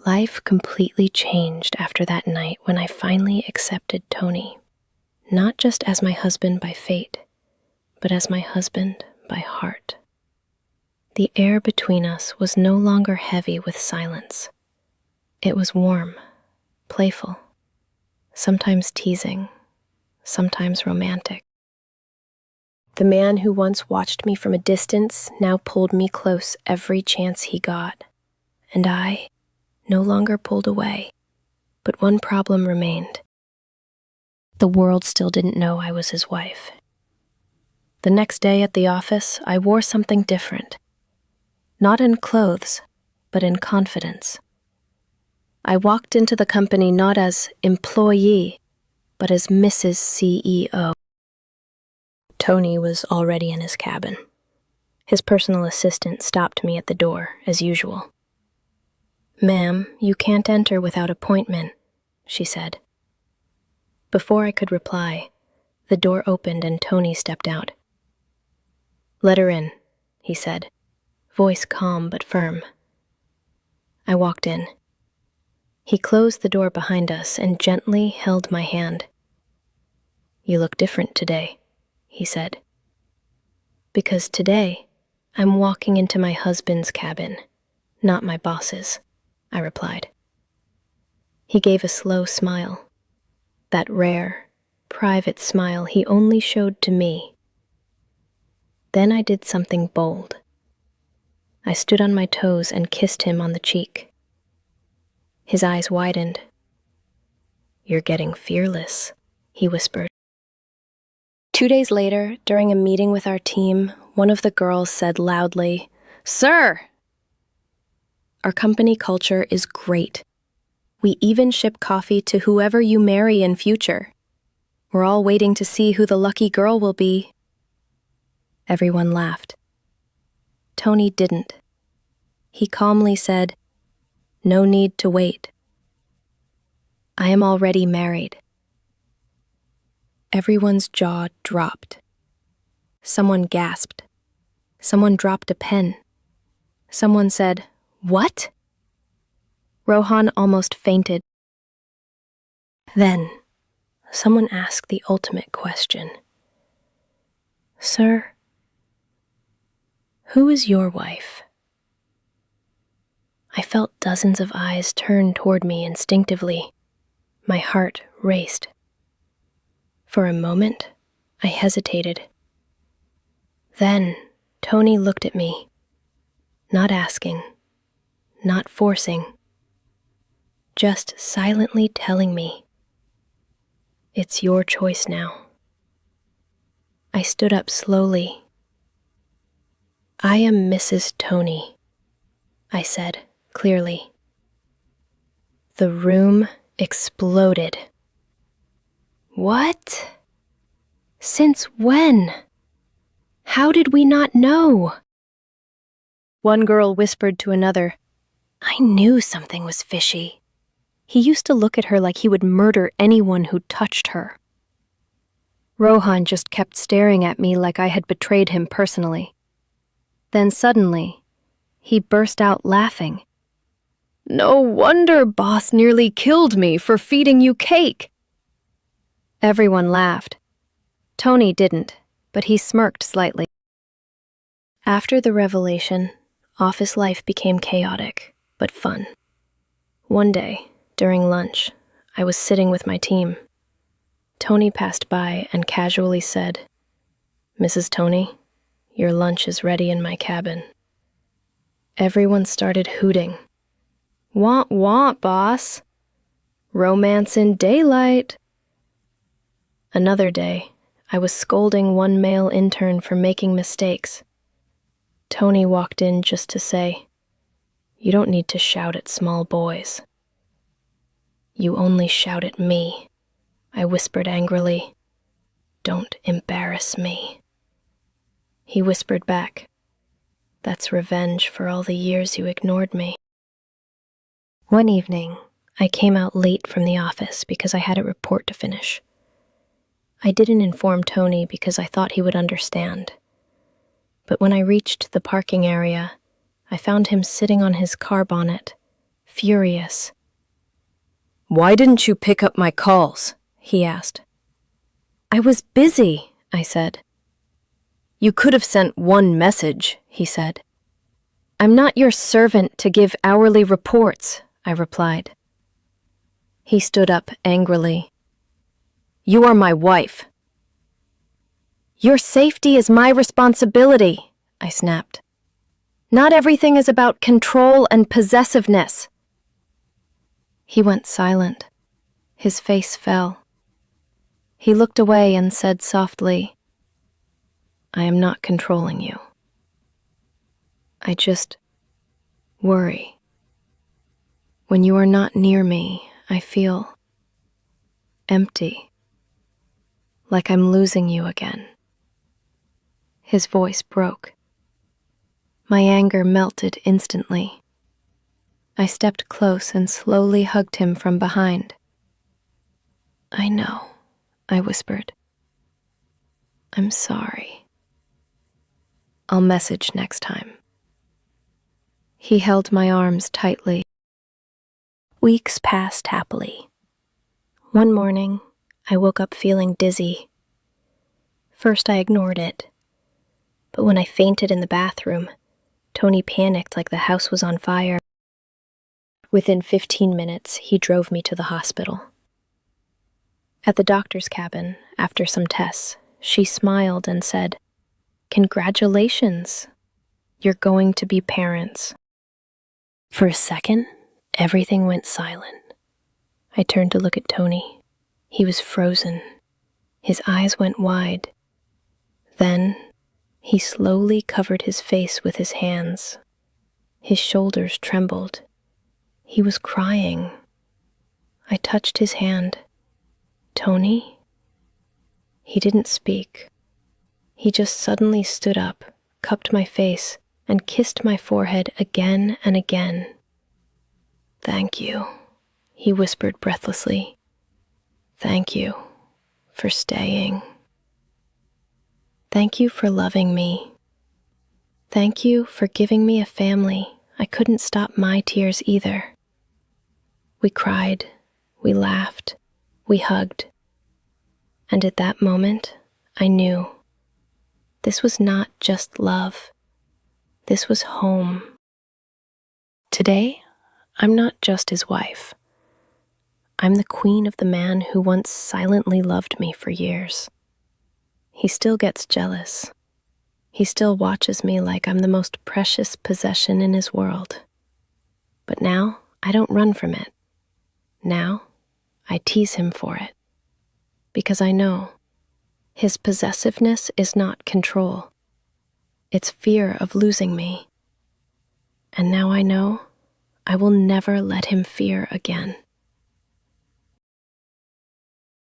Life completely changed after that night when I finally accepted Tony, not just as my husband by fate, but as my husband by heart. The air between us was no longer heavy with silence. It was warm, playful, sometimes teasing, sometimes romantic. The man who once watched me from a distance now pulled me close every chance he got, and I no longer pulled away. But one problem remained. The world still didn't know I was his wife. The next day at the office, I wore something different. Not in clothes, but in confidence. I walked into the company not as employee, but as Mrs. CEO. Tony was already in his cabin. His personal assistant stopped me at the door, as usual. "Ma'am, you can't enter without appointment," she said. Before I could reply, the door opened and Tony stepped out. "Let her in," he said, voice calm but firm. I walked in. He closed the door behind us and gently held my hand. "You look different today," he said. "Because today, I'm walking into my husband's cabin, not my boss's," I replied. He gave a slow smile, that rare, private smile he only showed to me. Then I did something bold. I stood on my toes and kissed him on the cheek. His eyes widened. "You're getting fearless," he whispered. 2 days later, during a meeting with our team, one of the girls said loudly, "Sir!" Our company culture is great. We even ship coffee to whoever you marry in future. We're all waiting to see who the lucky girl will be. Everyone laughed. Tony didn't. He calmly said, "No need to wait. I am already married." Everyone's jaw dropped. Someone gasped. Someone dropped a pen. Someone said, "What?" Rohan almost fainted. Then, someone asked the ultimate question. "Sir, who is your wife?" I felt dozens of eyes turn toward me instinctively. My heart raced. For a moment, I hesitated. Then, Tony looked at me, not asking, not forcing, just silently telling me, "It's your choice now." I stood up slowly. "I am Mrs. Tony," I said clearly. The room exploded. "What? Since when? How did we not know?" One girl whispered to another, "I knew something was fishy. He used to look at her like he would murder anyone who touched her." Rohan just kept staring at me like I had betrayed him personally. Then suddenly, he burst out laughing. "No wonder boss nearly killed me for feeding you cake." Everyone laughed. Tony didn't, but he smirked slightly. After the revelation, office life became chaotic, but fun. One day, during lunch, I was sitting with my team. Tony passed by and casually said, "Mrs. Tony, your lunch is ready in my cabin." Everyone started hooting. "Want, boss. Romance in daylight." Another day, I was scolding one male intern for making mistakes. Tony walked in just to say, "You don't need to shout at small boys." "You only shout at me," I whispered angrily. "Don't embarrass me." He whispered back, "That's revenge for all the years you ignored me." One evening, I came out late from the office because I had a report to finish. I didn't inform Tony because I thought he would understand. But when I reached the parking area, I found him sitting on his car bonnet, furious. "Why didn't you pick up my calls?" he asked. "I was busy," I said. "You could have sent one message," he said. "I'm not your servant to give hourly reports," I replied. He stood up angrily. "You are my wife." "Your safety is my responsibility," I snapped. "Not everything is about control and possessiveness." He went silent. His face fell. He looked away and said softly, "I am not controlling you. I just worry. When you are not near me, I feel empty, like I'm losing you again." His voice broke. My anger melted instantly. I stepped close and slowly hugged him from behind. "I know," I whispered. "I'm sorry. I'll message next time." He held my arms tightly. Weeks passed happily. One morning, I woke up feeling dizzy. First, I ignored it. But when I fainted in the bathroom, Tony panicked like the house was on fire. Within 15 minutes, he drove me to the hospital. At the doctor's cabin, after some tests, she smiled and said, "Congratulations, you're going to be parents." For a second, everything went silent. I turned to look at Tony. He was frozen. His eyes went wide. Then, he slowly covered his face with his hands. His shoulders trembled. He was crying. I touched his hand. "Tony?" He didn't speak. He just suddenly stood up, cupped my face, and kissed my forehead again and again. "Thank you," he whispered breathlessly. "Thank you for staying. Thank you for loving me. Thank you for giving me a family. I couldn't stop my tears either." We cried, we laughed, we hugged. And at that moment, I knew this was not just love. This was home. Today, I'm not just his wife. I'm the queen of the man who once silently loved me for years. He still gets jealous. He still watches me like I'm the most precious possession in his world. But now, I don't run from it. Now, I tease him for it. Because I know his possessiveness is not control. It's fear of losing me. And now I know I will never let him fear again.